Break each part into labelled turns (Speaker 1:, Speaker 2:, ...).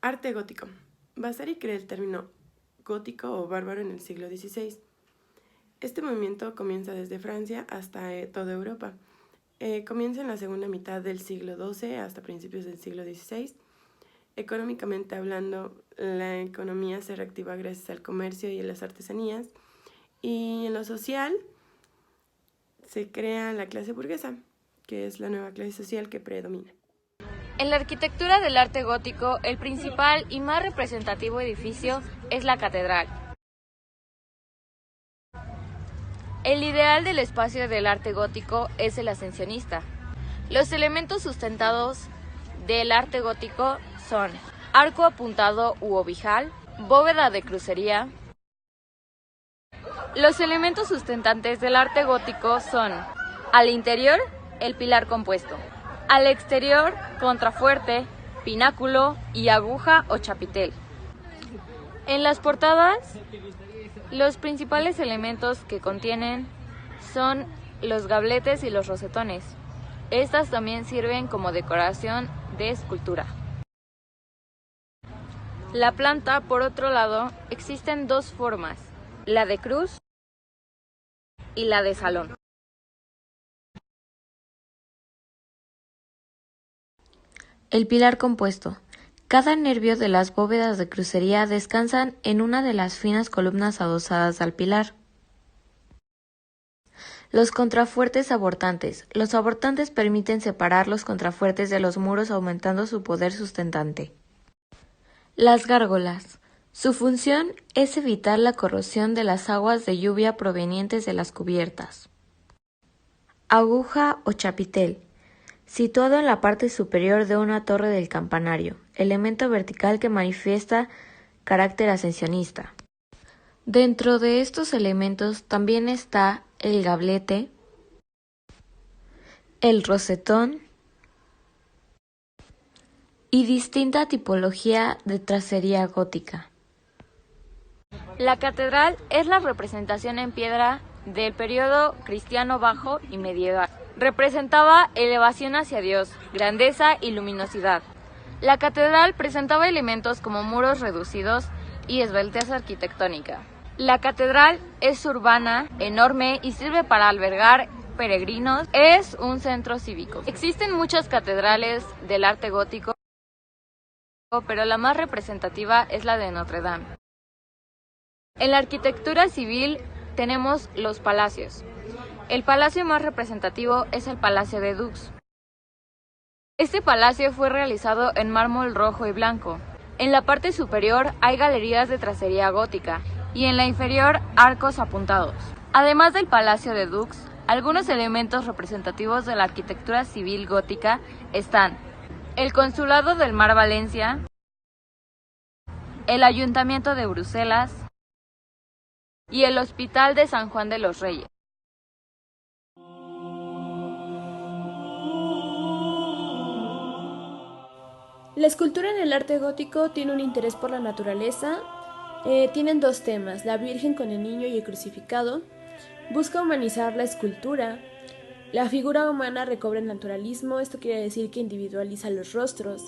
Speaker 1: Arte gótico. Vasari crea el término gótico o bárbaro en el siglo XVI. Este movimiento comienza desde Francia hasta toda Europa. Comienza en la segunda mitad del siglo XII hasta principios del siglo XVI. Económicamente hablando, la economía se reactiva gracias al comercio y a las artesanías. Y en lo social se crea la clase burguesa, que es la nueva clase social que predomina.
Speaker 2: En la arquitectura del arte gótico, el principal y más representativo edificio es la catedral. El ideal del espacio del arte gótico es el ascensionista. Los elementos sustentados del arte gótico son arco apuntado u ovijal, bóveda de crucería. Los elementos sustentantes del arte gótico son, al interior, el pilar compuesto, al exterior, contrafuerte, pináculo y aguja o chapitel. En las portadas, los principales elementos que contienen son los gabletes y los rosetones. Estas también sirven como decoración de escultura. La planta, por otro lado, existen dos formas, la de cruz y la de salón. El pilar compuesto. Cada nervio de las bóvedas de crucería descansan en una de las finas columnas adosadas al pilar. Los contrafuertes abortantes. Los abortantes permiten separar los contrafuertes de los muros aumentando su poder sustentante. Las gárgolas. Su función es evitar la corrosión de las aguas de lluvia provenientes de las cubiertas. Aguja o chapitel. Situado en la parte superior de una torre del campanario, elemento vertical que manifiesta carácter ascensionista. Dentro de estos elementos también está el gablete, el rosetón y distinta tipología de tracería gótica. La catedral es la representación en piedra del periodo cristiano bajo y medieval. Representaba elevación hacia Dios, grandeza y luminosidad. La catedral presentaba elementos como muros reducidos y esbeltez arquitectónica. La catedral es urbana, enorme y sirve para albergar peregrinos. Es un centro cívico. Existen muchas catedrales del arte gótico, pero la más representativa es la de Notre Dame. En la arquitectura civil tenemos los palacios. El palacio más representativo es el Palacio de Dux. Este palacio fue realizado en mármol rojo y blanco. En la parte superior hay galerías de tracería gótica y en la inferior arcos apuntados. Además del Palacio de Dux, algunos elementos representativos de la arquitectura civil gótica están el Consulado del Mar Valencia, el Ayuntamiento de Bruselas y el Hospital de San Juan de los Reyes.
Speaker 3: La escultura en el arte gótico tiene un interés por la naturaleza. Tienen dos temas, la Virgen con el niño y el crucificado. Busca humanizar la escultura. La figura humana recobra el naturalismo, esto quiere decir que individualiza los rostros.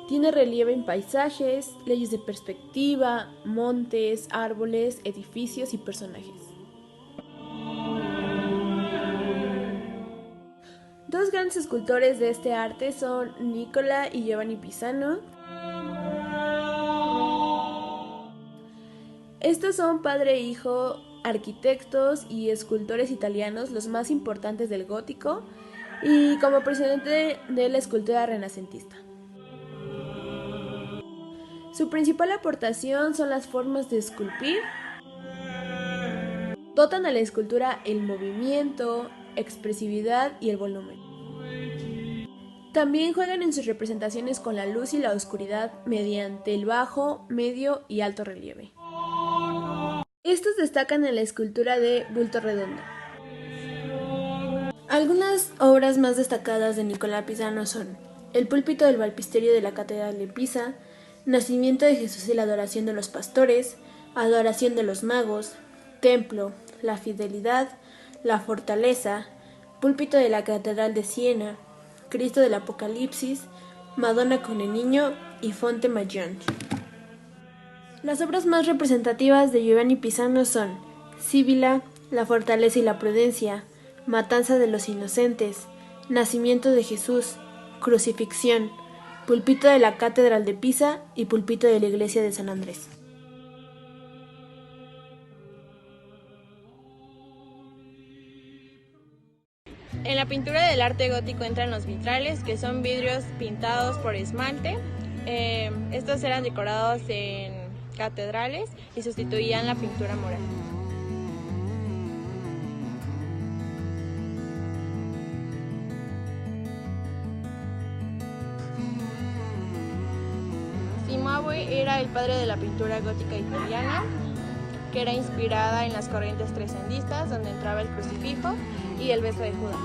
Speaker 3: Tiene relieve en paisajes, leyes de perspectiva, montes, árboles, edificios y personajes. Dos grandes escultores de este arte son Nicola y Giovanni Pisano. Estos son padre e hijo, arquitectos y escultores italianos, los más importantes del gótico, y como presidente de la escultura renacentista. Su principal aportación son las formas de esculpir. Dotan a la escultura el movimiento, expresividad y el volumen. También juegan en sus representaciones con la luz y la oscuridad mediante el bajo, medio y alto relieve. Estos destacan en la escultura de bulto redondo. Algunas obras más destacadas de Nicola Pisano son el púlpito del Baptisterio de la Catedral de Pisa, Nacimiento de Jesús y la adoración de los pastores, Adoración de los magos, Templo, La fidelidad, La fortaleza, Púlpito de la Catedral de Siena, Cristo del Apocalipsis, Madonna con el niño y Fonte Maggiore. Las obras más representativas de Giovanni Pisano son Sibila, La fortaleza y la prudencia, Matanza de los inocentes, Nacimiento de Jesús, Crucifixión, Púlpito de la Catedral de Pisa y Púlpito de la Iglesia de San Andrés.
Speaker 4: En la pintura del arte gótico entran los vitrales, que son vidrios pintados por esmalte. Estos eran decorados en catedrales y sustituían la pintura mural. Cimabue era el padre de la pintura gótica italiana, que era inspirada en las corrientes trecentristas, donde entraba el crucifijo y el beso de Judas.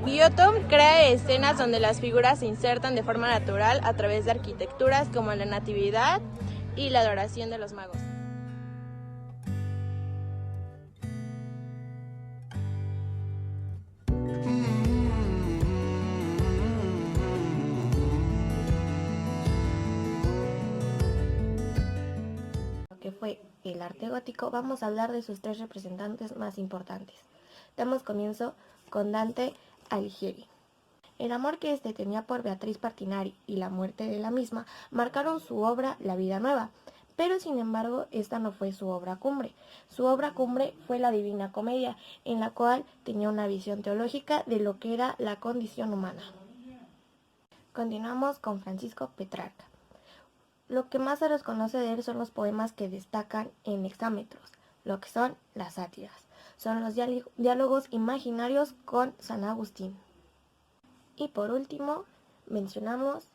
Speaker 4: Giotto crea escenas donde las figuras se insertan de forma natural a través de arquitecturas como la Natividad y la adoración de los magos.
Speaker 5: Que fue el arte gótico, vamos a hablar de sus tres representantes más importantes. Damos comienzo con Dante Alighieri. El amor que éste tenía por Beatriz Portinari y la muerte de la misma marcaron su obra La vida nueva, pero sin embargo esta no fue su obra cumbre. Su obra cumbre fue la Divina Comedia, en la cual tenía una visión teológica de lo que era la condición humana. Continuamos con Francisco Petrarca. Lo que más se les conoce de él son los poemas que destacan en hexámetros, lo que son las sátiras. Son los diálogos imaginarios con San Agustín. Y por último, mencionamos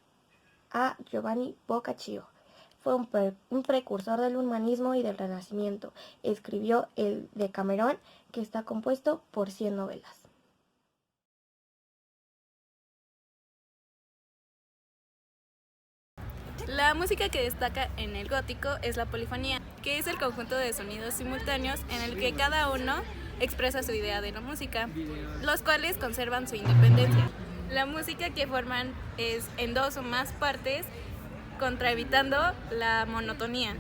Speaker 5: a Giovanni Boccaccio. Fue un precursor del humanismo y del Renacimiento. Escribió el Decamerón, que está compuesto por 100 novelas.
Speaker 6: La música que destaca en el gótico es la polifonía, que es el conjunto de sonidos simultáneos en el que cada uno expresa su idea de la música, los cuales conservan su independencia. La música que forman es en dos o más partes, contraevitando la monotonía.